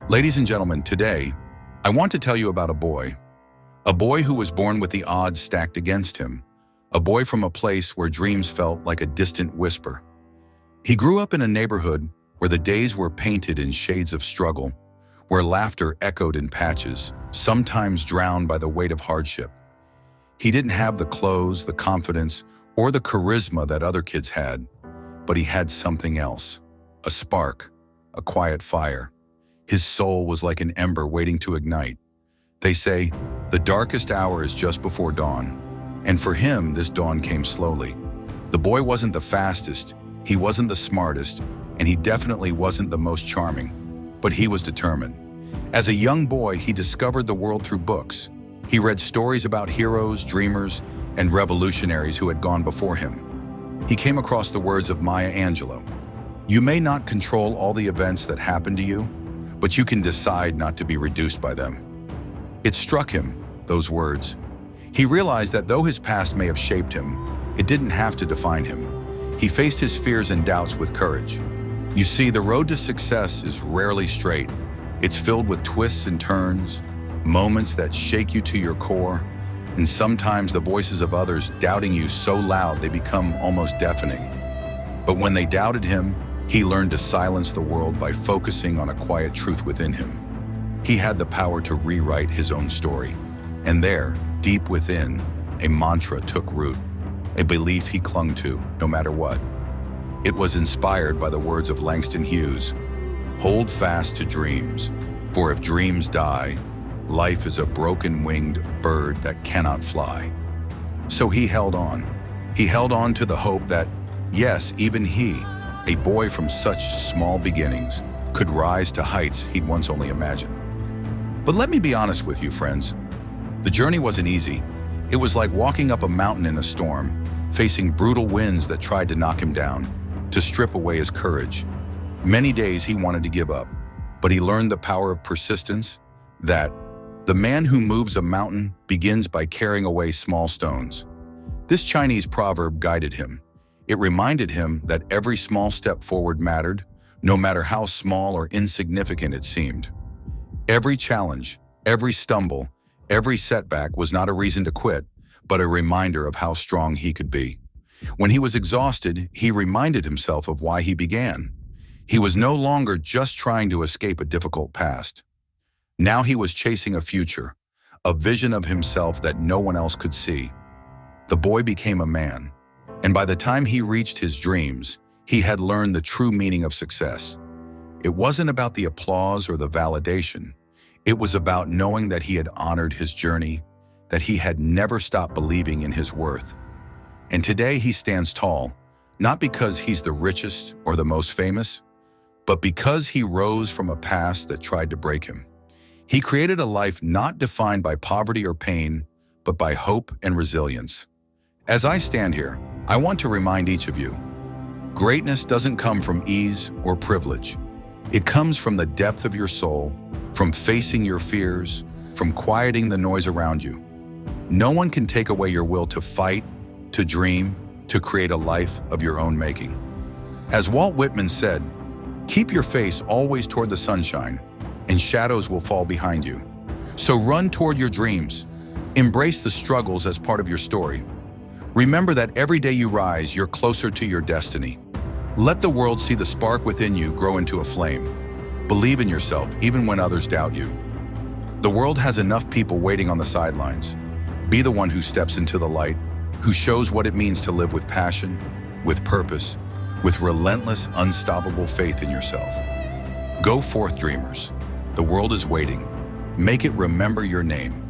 Ladies and gentlemen, today, I want to tell you about a boy who was born with the odds stacked against him, a boy from a place where dreams felt like a distant whisper. He grew up in a neighborhood where the days were painted in shades of struggle, where laughter echoed in patches, sometimes drowned by the weight of hardship. He didn't have the clothes, the confidence, or the charisma that other kids had, but he had something else, a spark, a quiet fire. His soul was like an ember waiting to ignite. They say, the darkest hour is just before dawn, and for him, this dawn came slowly. The boy wasn't the fastest, he wasn't the smartest, and he definitely wasn't the most charming, but he was determined. As a young boy, he discovered the world through books. He read stories about heroes, dreamers, and revolutionaries who had gone before him. He came across the words of Maya Angelou. You may not control all the events that happen to you, but you can decide not to be reduced by them. It struck him, those words. He realized that though his past may have shaped him, it didn't have to define him. He faced his fears and doubts with courage. You see, the road to success is rarely straight. It's filled with twists and turns, moments that shake you to your core, and sometimes the voices of others doubting you so loud they become almost deafening. But when they doubted him, he learned to silence the world by focusing on a quiet truth within him. He had the power to rewrite his own story. And there, deep within, a mantra took root, a belief he clung to, no matter what. It was inspired by the words of Langston Hughes, "Hold fast to dreams, for if dreams die, life is a broken-winged bird that cannot fly." So he held on. He held on to the hope that, yes, even he, a boy from such small beginnings, could rise to heights he'd once only imagined. But let me be honest with you, friends. The journey wasn't easy. It was like walking up a mountain in a storm, facing brutal winds that tried to knock him down, to strip away his courage. Many days he wanted to give up, but he learned the power of persistence, that the man who moves a mountain begins by carrying away small stones. This Chinese proverb guided him. It reminded him that every small step forward mattered, no matter how small or insignificant it seemed. Every challenge, every stumble, every setback was not a reason to quit, but a reminder of how strong he could be. When he was exhausted, he reminded himself of why he began. He was no longer just trying to escape a difficult past. Now he was chasing a future, a vision of himself that no one else could see. The boy became a man, and by the time he reached his dreams, he had learned the true meaning of success. It wasn't about the applause or the validation. It was about knowing that he had honored his journey, that he had never stopped believing in his worth. And today he stands tall, not because he's the richest or the most famous, but because he rose from a past that tried to break him. He created a life not defined by poverty or pain, but by hope and resilience. As I stand here, I want to remind each of you, greatness doesn't come from ease or privilege. It comes from the depth of your soul, from facing your fears, from quieting the noise around you. No one can take away your will to fight, to dream, to create a life of your own making. As Walt Whitman said, keep your face always toward the sunshine, and shadows will fall behind you. So run toward your dreams. Embrace the struggles as part of your story. Remember that every day you rise, you're closer to your destiny. Let the world see the spark within you grow into a flame. Believe in yourself even when others doubt you. The world has enough people waiting on the sidelines. Be the one who steps into the light, who shows what it means to live with passion, with purpose, with relentless, unstoppable faith in yourself. Go forth, dreamers. The world is waiting. Make it remember your name.